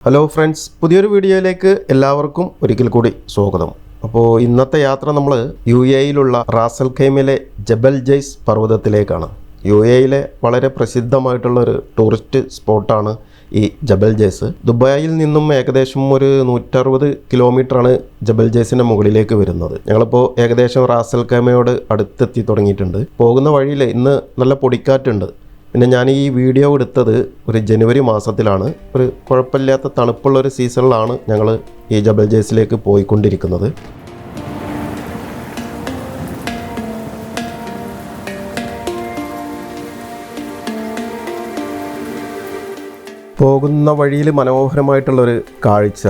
Hello friends, പുതിയൊരു വീഡിയോയിലേക്ക് എല്ലാവർക്കും ഒരിക്കൽ കൂടി സ്വാഗതം. അപ്പോൾ ഇന്നത്തെ യാത്ര നമ്മൾ UAE-യിലുള്ള റാസൽ ഖൈമയിലെ ജബൽ ജൈസ് പർവ്വതത്തിലേക്കാണ്. UAE-യിലെ വളരെ പ്രസിദ്ധമായിട്ടുള്ള ഒരു ടൂറിസ്റ്റ് സ്പോട്ടാണ് ഈ ജബൽ ജൈസ്. ദുബായിൽ നിന്നും ഏകദേശം ഒരു 160 കിലോമീറ്ററാണ് ജബൽ ജൈസിൻ്റെ മുകളിലേക്ക് വരുന്നത്. ഞങ്ങളിപ്പോൾ ഏകദേശം റാസൽ ഖൈമയോട് അടുത്തെത്തി തുടങ്ങിയിട്ടുണ്ട്. പോകുന്ന വഴിയിൽ ഇന്ന് നല്ല പൊടിക്കാറ്റുണ്ട്. പിന്നെ ഞാൻ ഈ വീഡിയോ എടുത്തത് ഒരു ജനുവരി മാസത്തിലാണ്. ഒരു കുഴപ്പമില്ലാത്ത തണുപ്പുള്ളൊരു സീസണിലാണ് ഞങ്ങൾ ഈ ജബൽ ജൈസിലേക്ക് പോയിക്കൊണ്ടിരിക്കുന്നത്. പോകുന്ന വഴിയിൽ മനോഹരമായിട്ടുള്ളൊരു കാഴ്ച,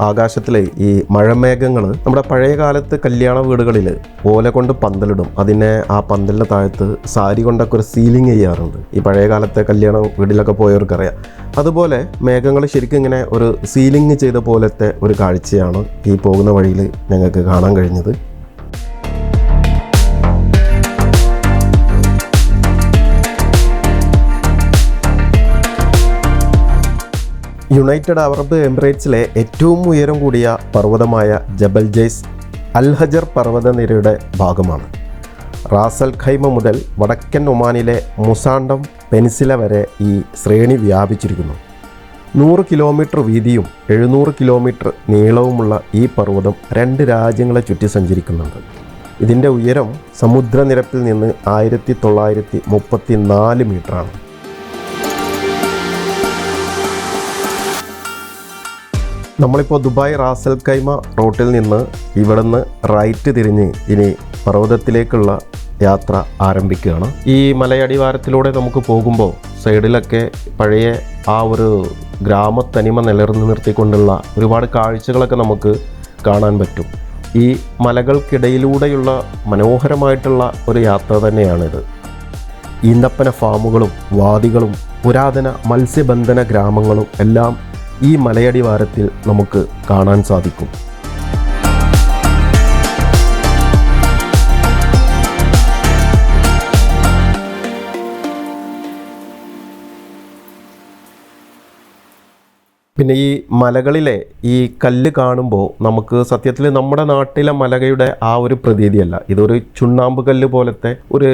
ആകാശത്തിലെ ഈ മഴമേഘങ്ങൾ. നമ്മുടെ പഴയ കാലത്ത് കല്യാണ വീടുകളിൽ ഓല കൊണ്ട് പന്തലിടും. അതിനെ ആ പന്തലിൻ്റെ താഴത്ത് സാരി കൊണ്ടൊക്കെ ഒരു സീലിംഗ് ചെയ്യാറുണ്ട്. ഈ പഴയ കാലത്തെ കല്യാണ വീട്ടിലൊക്കെ പോയവർക്കറിയാം. അതുപോലെ മേഘങ്ങൾ ശരിക്കും ഇങ്ങനെ ഒരു സീലിംഗ് ചെയ്ത പോലത്തെ ഒരു കാഴ്ചയാണ് ഈ പോകുന്ന വഴിയിൽ ഞങ്ങൾക്ക് കാണാൻ കഴിഞ്ഞത്. യുണൈറ്റഡ് അറബ് എമിറേറ്റ്സിലെ ഏറ്റവും ഉയരം കൂടിയ പർവ്വതമായ ജബൽ ജൈസ് അൽഹജർ പർവ്വതനിരയുടെ ഭാഗമാണ്. റാസൽ ഖൈമ മുതൽ വടക്കൻ ഒമാനിലെ മുസാണ്ടം പെനിൻസുല വരെ ഈ ശ്രേണി വ്യാപിച്ചിരിക്കുന്നു. 100 കിലോമീറ്റർ വീതിയും 700 കിലോമീറ്റർ നീളവുമുള്ള ഈ പർവ്വതം 2 രാജ്യങ്ങളെ ചുറ്റി സഞ്ചരിക്കുന്നുണ്ട്. ഇതിൻ്റെ ഉയരം സമുദ്രനിരപ്പിൽ നിന്ന് 1934 മീറ്ററാണ്. നമ്മളിപ്പോൾ ദുബായ് റാസൽ ഖൈമ റൂട്ടിൽ നിന്ന് ഇവിടുന്ന് റൈറ്റ് തിരിഞ്ഞ് ഇനി പർവ്വതത്തിലേക്കുള്ള യാത്ര ആരംഭിക്കുകയാണ്. ഈ മലയടിവാരത്തിലൂടെ നമുക്ക് പോകുമ്പോൾ സൈഡിലൊക്കെ പഴയ ആ ഒരു ഗ്രാമത്തനിമ നിലനിർത്തി നിർത്തിക്കൊണ്ടുള്ള ഒരുപാട് കാഴ്ചകളൊക്കെ നമുക്ക് കാണാൻ പറ്റും. ഈ മലകൾക്കിടയിലൂടെയുള്ള മനോഹരമായിട്ടുള്ള ഒരു യാത്ര തന്നെയാണിത്. ഈന്തപ്പന ഫാമുകളും വാദികളും പുരാതന മത്സ്യബന്ധന ഗ്രാമങ്ങളും എല്ലാം ഈ മലയടിവാരത്തിൽ നമുക്ക് കാണാൻ സാധിക്കും. പിന്നെ ഈ മലകളിലെ ഈ കല്ല് കാണുമ്പോൾ നമുക്ക് സത്യത്തിൽ നമ്മുടെ നാട്ടിലെ മലയുടെ ആ ഒരു പ്രതീതിയല്ല. ഇതൊരു ചുണ്ണാമ്പ് കല്ല് പോലത്തെ ഒരു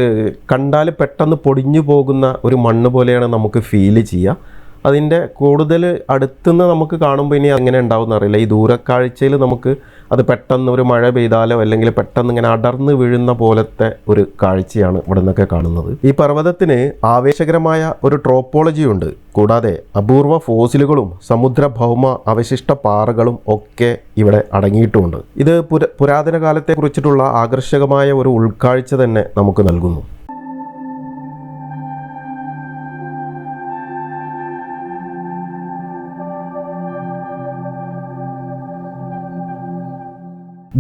കണ്ടാൽ പെട്ടെന്ന് പൊടിഞ്ഞു പോകുന്ന ഒരു മണ്ണ് പോലെയാണ് നമുക്ക് ഫീൽ ചെയ്യുക. അതിൻ്റെ കൂടുതൽ അടുത്തുനിന്ന് നമുക്ക് കാണുമ്പോൾ ഇനി അങ്ങനെ ഉണ്ടാവുമെന്ന് അറിയില്ല. ഈ ദൂരക്കാഴ്ചയിൽ നമുക്ക് അത് പെട്ടെന്ന് ഒരു മഴ പെയ്താലോ അല്ലെങ്കിൽ പെട്ടെന്ന് ഇങ്ങനെ അടർന്ന് വീഴുന്ന പോലത്തെ ഒരു കാഴ്ചയാണ് ഇവിടെ നിന്നൊക്കെ കാണുന്നത്. ഈ പർവ്വതത്തിന് ആവേശകരമായ ഒരു ട്രോപ്പോളജി ഉണ്ട്. കൂടാതെ അപൂർവ ഫോസിലുകളും സമുദ്ര ഭൗമ അവശിഷ്ട പാറകളും ഒക്കെ ഇവിടെ അടങ്ങിയിട്ടുമുണ്ട്. ഇത് പുരാതന കാലത്തെ കുറിച്ചിട്ടുള്ള ആകർഷകമായ ഒരു ഉൾക്കാഴ്ച തന്നെ നമുക്ക് നൽകുന്നു.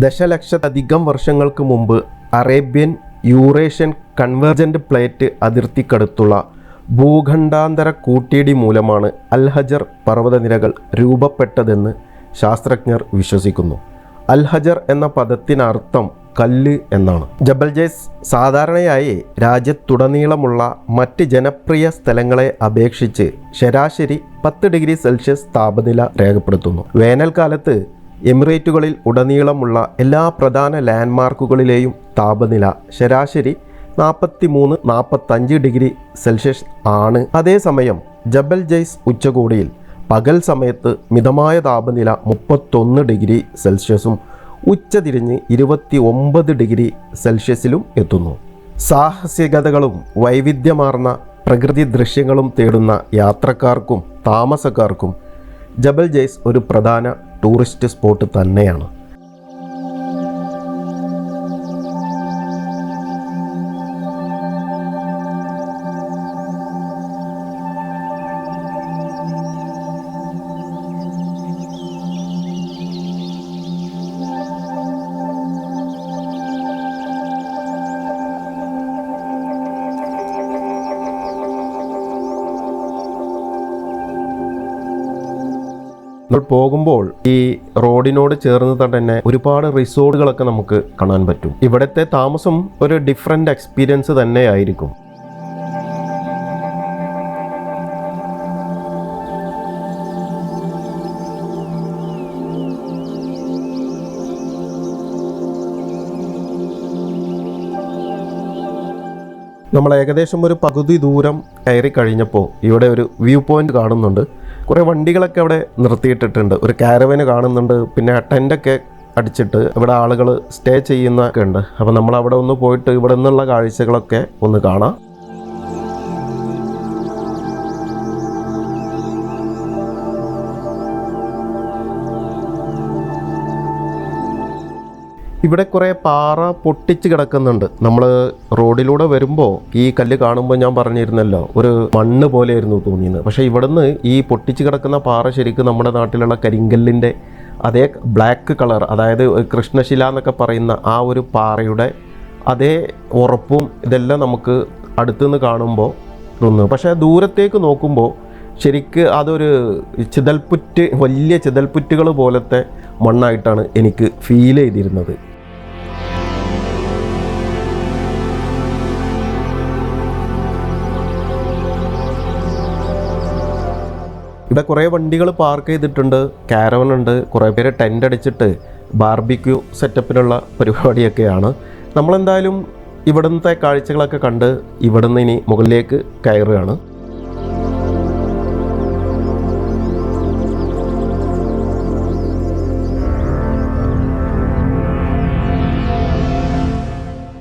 ദശലക്ഷത്തിലധികം വർഷങ്ങൾക്ക് മുമ്പ് അറേബ്യൻ യൂറേഷ്യൻ കൺവെർജൻ്റ് പ്ലേറ്റ് അതിർത്തിക്കടുത്തുള്ള ഭൂഖണ്ഡാന്തര കൂട്ടിയിടി മൂലമാണ് അൽഹജർ പർവ്വതനിരകൾ രൂപപ്പെട്ടതെന്ന് ശാസ്ത്രജ്ഞർ വിശ്വസിക്കുന്നു. അൽഹജർ എന്ന പദത്തിനർത്ഥം കല്ല് എന്നാണ്. ജബൽ ജൈസ് സാധാരണയായി രാജ്യത്തുടനീളമുള്ള മറ്റ് ജനപ്രിയ സ്ഥലങ്ങളെ അപേക്ഷിച്ച് ശരാശരി 10 ഡിഗ്രി സെൽഷ്യസ് താപനില രേഖപ്പെടുത്തുന്നു. വേനൽക്കാലത്ത് എമിറേറ്റുകളിൽ ഉടനീളമുള്ള എല്ലാ പ്രധാന ലാൻഡ്മാർക്കുകളിലെയും താപനില ശരാശരി 43-45 ഡിഗ്രി സെൽഷ്യസ് ആണ്. അതേസമയം ജബൽ ജൈസ് ഉച്ചകോടിയിൽ പകൽ സമയത്ത് മിതമായ താപനില 31 ഡിഗ്രി സെൽഷ്യസും ഉച്ചതിരിഞ്ഞ് 29 ഡിഗ്രി സെൽഷ്യസിലും എത്തുന്നു. സാഹസികതകളും വൈവിധ്യമാർന്ന പ്രകൃതി ദൃശ്യങ്ങളും തേടുന്ന യാത്രക്കാർക്കും താമസക്കാർക്കും ജബൽ ജൈസ് ഒരു പ്രധാന ടൂറിസ്റ്റ് സ്പോട്ട് തന്നെയാണ്. നമ്മൾ പോകുമ്പോൾ ഈ റോഡിനോട് ചേർന്ന് തന്നെ ഒരുപാട് റിസോർട്ടുകളൊക്കെ നമുക്ക് കാണാൻ പറ്റും. ഇവിടുത്തെ താമസം ഒരു ഡിഫറെൻ്റ് എക്സ്പീരിയൻസ് തന്നെയായിരിക്കും. നമ്മൾ ഏകദേശം ഒരു പകുതി ദൂരം കയറി കഴിഞ്ഞപ്പോൾ ഇവിടെ ഒരു വ്യൂ പോയിന്റ് കാണുന്നുണ്ട്. കുറേ വണ്ടികളൊക്കെ അവിടെ നിർത്തിയിട്ടിട്ടുണ്ട്. ഒരു കാരവന് കാണുന്നുണ്ട്. പിന്നെ ടെൻ്റൊക്കെ അടിച്ചിട്ട് ഇവിടെ ആളുകൾ സ്റ്റേ ചെയ്യുന്നൊക്കെ ഉണ്ട്. അപ്പോൾ നമ്മൾ അവിടെ ഒന്ന് പോയിട്ട് ഇവിടെ നിന്നുള്ള കാഴ്ചകളൊക്കെ ഒന്ന് കാണാം. ഇവിടെ കുറേ പാറ പൊട്ടിച്ച് കിടക്കുന്നുണ്ട്. നമ്മൾ റോഡിലൂടെ വരുമ്പോൾ ഈ കല്ല് കാണുമ്പോൾ ഞാൻ പറഞ്ഞിരുന്നല്ലോ ഒരു മണ്ണ് പോലെയായിരുന്നു തോന്നിയത്. പക്ഷേ ഇവിടുന്ന് ഈ പൊട്ടിച്ച് കിടക്കുന്ന പാറ ശരിക്കും നമ്മുടെ നാട്ടിലുള്ള കരിങ്കല്ലിൻ്റെ അതേ ബ്ലാക്ക് കളർ, അതായത് കൃഷ്ണശില എന്നൊക്കെ പറയുന്ന ആ ഒരു പാറയുടെ അതേ ഉറപ്പും ഇതെല്ലാം നമുക്ക് അടുത്തുനിന്ന് കാണുമ്പോൾ തോന്നുന്നു. പക്ഷേ ദൂരത്തേക്ക് നോക്കുമ്പോൾ ശരിക്ക് അതൊരു ചിതൽപ്പുറ്റ്, വലിയ ചിതൽപ്പുറ്റുകൾ പോലത്തെ മണ്ണായിട്ടാണ് എനിക്ക് ഫീൽ ചെയ്തിരുന്നത്. ഇവിടെ കുറേ വണ്ടികൾ പാർക്ക് ചെയ്തിട്ടുണ്ട്, കാരവൻ ഉണ്ട്, കുറേ പേര് ടെൻ്റ് അടിച്ചിട്ട് ബാർബിക്യൂ സെറ്റപ്പിലുള്ള പരിപാടിയൊക്കെയാണ്. നമ്മളെന്തായാലും ഇവിടുത്തെ കാഴ്ചകളൊക്കെ കണ്ട് ഇവിടുന്ന് ഇനി മുകളിലേക്ക് കയറുകയാണ്.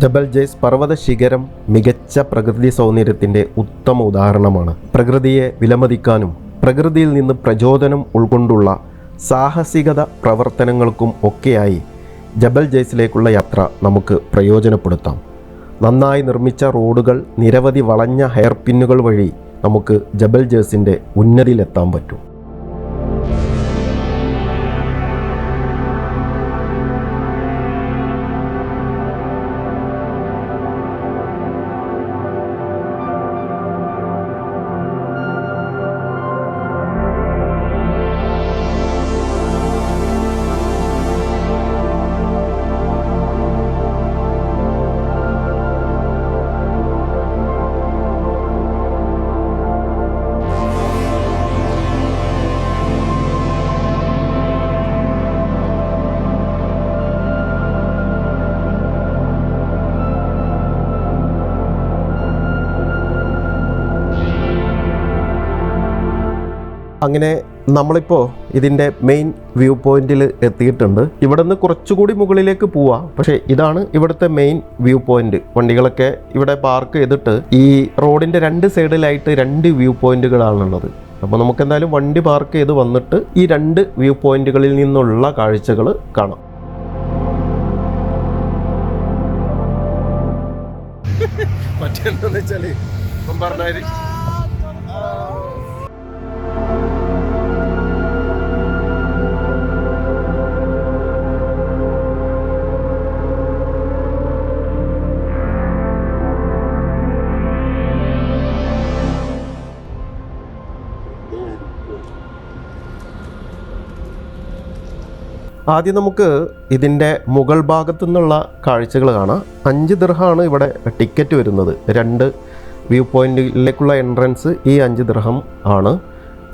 ജബൽ ജയ്സ് പർവ്വത ശിഖരം മികച്ച പ്രകൃതി സൗന്ദര്യത്തിൻ്റെ ഉത്തമ ഉദാഹരണമാണ്. പ്രകൃതിയെ വിലമതിക്കാനും പ്രകൃതിയിൽ നിന്ന് പ്രചോദനം ഉൾക്കൊണ്ടുള്ള സാഹസികത പ്രവർത്തനങ്ങൾക്കും ഒക്കെയായി ജബൽ ജയ്സിലേക്കുള്ള യാത്ര നമുക്ക് പ്രയോജനപ്പെടുത്താം. നന്നായി നിർമ്മിച്ച റോഡുകൾ, നിരവധി വളഞ്ഞ ഹെയർ പിന്നുകൾ വഴി നമുക്ക് ജബൽ ജയ്സിൻ്റെ ഉന്നതിയിലെത്താൻ പറ്റും. അങ്ങനെ നമ്മളിപ്പോൾ ഇതിൻ്റെ മെയിൻ വ്യൂ പോയിന്റിൽ എത്തിയിട്ടുണ്ട്. ഇവിടെ നിന്ന് കുറച്ചുകൂടി മുകളിലേക്ക് പോവാം. പക്ഷേ ഇതാണ് ഇവിടുത്തെ മെയിൻ വ്യൂ പോയിന്റ്. വണ്ടികളൊക്കെ ഇവിടെ പാർക്ക് ചെയ്തിട്ട് ഈ റോഡിൻ്റെ രണ്ട് സൈഡിലായിട്ട് രണ്ട് വ്യൂ പോയിന്റുകളാണുള്ളത്. അപ്പോൾ നമുക്ക് എന്തായാലും വണ്ടി പാർക്ക് ചെയ്ത് വന്നിട്ട് ഈ രണ്ട് വ്യൂ പോയിന്റുകളിൽ നിന്നുള്ള കാഴ്ചകൾ കാണാം. മറ്റെന്താന്ന് വെച്ചാൽ ഇപ്പം പറഞ്ഞാൽ ആദ്യം നമുക്ക് ഇതിൻ്റെ മുകൾ ഭാഗത്തു നിന്നുള്ള കാഴ്ചകൾ കാണാം. 5 ദിർഹമാണ് ഇവിടെ ടിക്കറ്റ് വരുന്നത്. 2 വ്യൂ പോയിന്റിലേക്കുള്ള എൻട്രൻസ് ഈ 5 ദിർഹം ആണ്.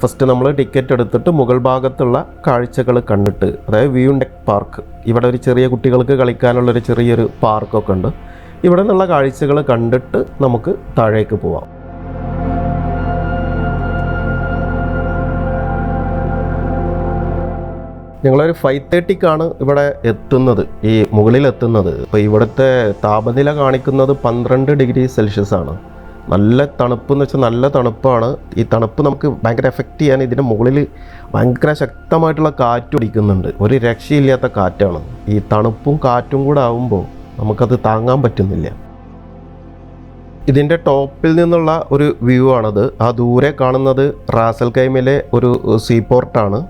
ഫസ്റ്റ് നമ്മൾ ടിക്കറ്റ് എടുത്തിട്ട് മുകൾ ഭാഗത്തുള്ള കാഴ്ചകൾ കണ്ടിട്ട്, അതായത് വ്യൂ ഡെക്ക് പാർക്ക്, ഇവിടെ ഒരു ചെറിയ കുട്ടികൾക്ക് കളിക്കാനുള്ളൊരു ചെറിയൊരു പാർക്കൊക്കെ ഉണ്ട്. ഇവിടെ നിന്നുള്ള കാഴ്ചകൾ കണ്ടിട്ട് നമുക്ക് താഴേക്ക് പോവാം. ഞങ്ങളൊരു 5:30ക്കാണ് ഇവിടെ എത്തുന്നത്, ഈ മുകളിലെത്തുന്നത്. അപ്പോൾ ഇവിടുത്തെ താപനില കാണിക്കുന്നത് 12 ഡിഗ്രി സെൽഷ്യസ് ആണ്. നല്ല തണുപ്പ് എന്ന് വെച്ചാൽ നല്ല തണുപ്പാണ്. ഈ തണുപ്പ് നമുക്ക് ഭയങ്കര എഫക്റ്റ് ചെയ്യാൻ ഇതിൻ്റെ മുകളിൽ ഭയങ്കര ശക്തമായിട്ടുള്ള കാറ്റ് അടിക്കുന്നുണ്ട്. ഒരു രക്ഷയില്ലാത്ത കാറ്റാണ്. ഈ തണുപ്പും കാറ്റും കൂടെ ആകുമ്പോൾ നമുക്കത് താങ്ങാൻ പറ്റുന്നില്ല. ഇതിൻ്റെ ടോപ്പിൽ നിന്നുള്ള ഒരു വ്യൂ ആണത്. ആ ദൂരെ കാണുന്നത് റാസൽ ഖൈമിലെ ഒരു സീപോർട്ടാണ്.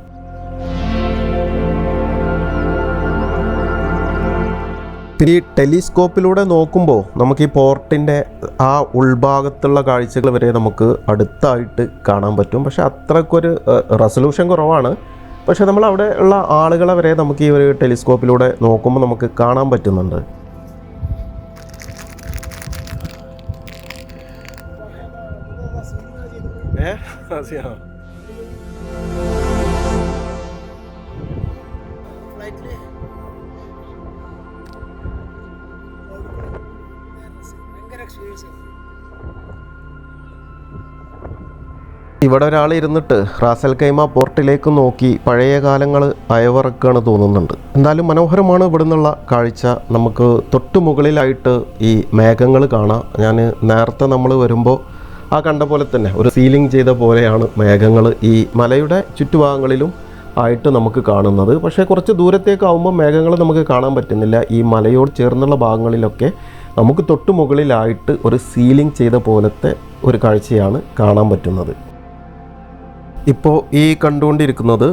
പിന്നെ ഈ ടെലിസ്കോപ്പിലൂടെ നോക്കുമ്പോൾ നമുക്ക് ഈ പോർട്ടിൻ്റെ ആ ഉൾഭാഗത്തുള്ള കാഴ്ചകൾ വരെ നമുക്ക് അടുത്തായിട്ട് കാണാൻ പറ്റും. പക്ഷേ അത്രക്കൊരു റെസൊല്യൂഷൻ കുറവാണ്. പക്ഷേ നമ്മൾ അവിടെ ഉള്ള ആളുകളെ വരെ നമുക്ക് ഈ ഒരു ടെലിസ്കോപ്പിലൂടെ നോക്കുമ്പോൾ നമുക്ക് കാണാൻ പറ്റുന്നുണ്ട്. ഇവിടെ ഒരാൾ ഇരുന്നിട്ട് റാസൽ ഖൈമ പോർട്ടിലേക്ക് നോക്കി പഴയ കാലങ്ങൾ അയവിറക്കാണ് തോന്നുന്നുണ്ട്. എന്തായാലും മനോഹരമാണ് ഇവിടെ നിന്നുള്ള കാഴ്ച. നമുക്ക് തൊട്ടു മുകളിലായിട്ട് ഈ മേഘങ്ങൾ കാണാം. ഞാൻ നേരത്തെ നമ്മൾ വരുമ്പോൾ ആ കണ്ട പോലെ തന്നെ ഒരു സീലിംഗ് ചെയ്ത പോലെയാണ് മേഘങ്ങൾ ഈ മലയുടെ ചുറ്റുഭാഗങ്ങളിലും ആയിട്ട് നമുക്ക് കാണുന്നത്. പക്ഷേ കുറച്ച് ദൂരത്തേക്കാവുമ്പോൾ മേഘങ്ങൾ നമുക്ക് കാണാൻ പറ്റുന്നില്ല. ഈ മലയോട് ചേർന്നുള്ള ഭാഗങ്ങളിലൊക്കെ നമുക്ക് തൊട്ടു മുകളിലായിട്ട് ഒരു സീലിംഗ് ചെയ്ത പോലത്തെ ഒരു കാഴ്ചയാണ് കാണാൻ പറ്റുന്നത്. ഇപ്പോൾ ഈ കണ്ടുകൊണ്ടിരിക്കുന്നത്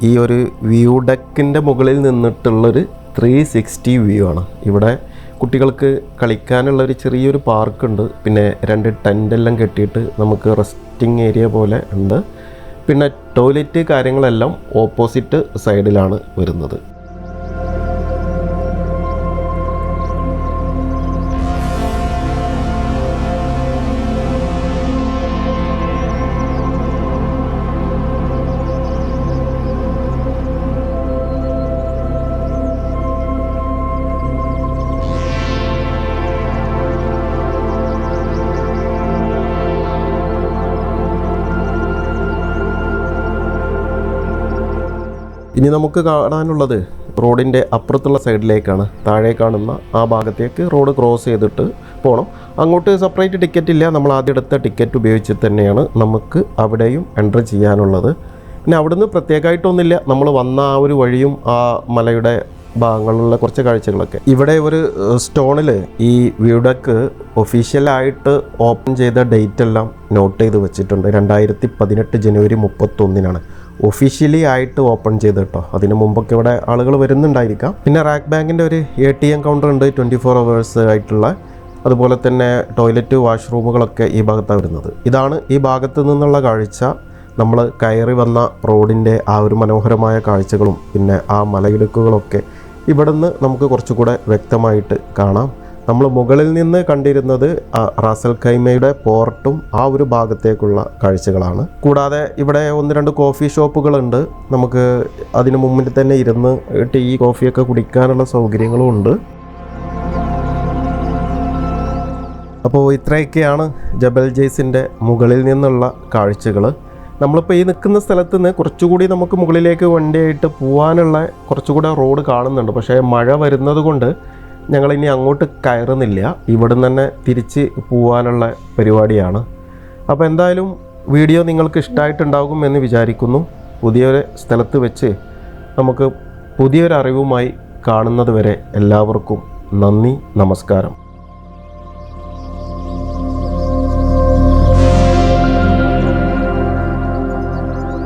ഈ ഒരു വ്യൂ ഡെക്കിൻ്റെ മുകളിൽ നിന്നിട്ടുള്ളൊരു 360 വ്യൂ ആണ്. ഇവിടെ കുട്ടികൾക്ക് കളിക്കാനുള്ളൊരു ചെറിയൊരു പാർക്കുണ്ട്. പിന്നെ 2 ടെൻ്റെല്ലാം കെട്ടിയിട്ട് നമുക്ക് റെസ്റ്റിംഗ് ഏരിയ പോലെ ഉണ്ട്. പിന്നെ ടോയ്ലറ്റ് കാര്യങ്ങളെല്ലാം ഓപ്പോസിറ്റ് സൈഡിലാണ് വരുന്നത്. ഇനി നമുക്ക് കാണാനുള്ളത് റോഡിൻ്റെ അപ്പുറത്തുള്ള സൈഡിലേക്കാണ്. താഴെ കാണുന്ന ആ ഭാഗത്തേക്ക് റോഡ് ക്രോസ് ചെയ്തിട്ട് പോകണം. അങ്ങോട്ട് സെപ്പറേറ്റ് ടിക്കറ്റ് ഇല്ല. നമ്മൾ ആദ്യം എടുത്ത ടിക്കറ്റ് ഉപയോഗിച്ച് തന്നെയാണ് നമുക്ക് അവിടെയും എൻട്രി ചെയ്യാനുള്ളത്. പിന്നെ അവിടുന്ന് പ്രത്യേകമായിട്ടൊന്നുമില്ല. നമ്മൾ വന്ന ആ ഒരു വഴിയും ആ മലയുടെ ഭാഗങ്ങളിലുള്ള കുറച്ച് കാഴ്ചകളൊക്കെ. ഇവിടെ ഒരു സ്റ്റോണിൽ ഈ വ്യൂ ഡെക്ക് ഒഫീഷ്യലായിട്ട് ഓപ്പൺ ചെയ്ത ഡേറ്റ് എല്ലാം നോട്ട് ചെയ്ത് വെച്ചിട്ടുണ്ട്. 2018 ജനുവരി 31 ഒഫീഷ്യലി ആയിട്ട് ഓപ്പൺ ചെയ്ത് കേട്ടോ. അതിന് മുമ്പൊക്കെ ഇവിടെ ആളുകൾ വരുന്നുണ്ടായിരിക്കാം. പിന്നെ റാക്ക് ബാങ്കിൻ്റെ ഒരു ATM കൗണ്ടർ ഉണ്ട് 24 hours ആയിട്ടുള്ള. അതുപോലെ തന്നെ ടോയ്ലറ്റ് വാഷ്റൂമുകളൊക്കെ ഈ ഭാഗത്താണ് വരുന്നത്. ഇതാണ് ഈ ഭാഗത്ത് നിന്നുള്ള കാഴ്ച. നമ്മൾ കയറി വന്ന റോഡിൻ്റെ ആ ഒരു മനോഹരമായ കാഴ്ചകളും പിന്നെ ആ മലയിടുക്കുകളൊക്കെ ഇവിടെ നിന്ന് നമുക്ക് കുറച്ചുകൂടെ വ്യക്തമായിട്ട് കാണാം. നമ്മൾ മുകളിൽ നിന്ന് കണ്ടിരുന്നത് റാസൽ ഖൈമയുടെ പോർട്ടും ആ ഒരു ഭാഗത്തേക്കുള്ള കാഴ്ചകളാണ്. കൂടാതെ ഇവിടെ 1-2 കോഫി ഷോപ്പുകളുണ്ട്. നമുക്ക് അതിന് മുമ്പിൽ തന്നെ ഇരുന്ന് ടീ കോഫിയൊക്കെ കുടിക്കാനുള്ള സൗകര്യങ്ങളും ഉണ്ട്. അപ്പോൾ ഇത്രയൊക്കെയാണ് ജബൽ ജയ്സിൻ്റെ മുകളിൽ നിന്നുള്ള കാഴ്ചകൾ. നമ്മളിപ്പോൾ ഈ നിൽക്കുന്ന സ്ഥലത്ത് നിന്ന് കുറച്ചുകൂടി നമുക്ക് മുകളിലേക്ക് വണ്ടിയായിട്ട് പോകാനുള്ള കുറച്ചുകൂടെ റോഡ് കാണുന്നുണ്ട്. പക്ഷേ മഴ വരുന്നത് കൊണ്ട് ഞങ്ങളിനി അങ്ങോട്ട് കയറുന്നില്ല. ഇവിടുന്ന് തന്നെ തിരിച്ച് പോകാനുള്ള പരിപാടിയാണ്. അപ്പോൾ എന്തായാലും വീഡിയോ നിങ്ങൾക്ക് ഇഷ്ടമായിട്ടുണ്ടാകും എന്ന് വിചാരിക്കുന്നു. പുതിയൊരു സ്ഥലത്ത് വെച്ച് നമുക്ക് പുതിയൊരു അറിവുമായി കാണുന്നത് വരെ എല്ലാവർക്കും നന്ദി, നമസ്കാരം.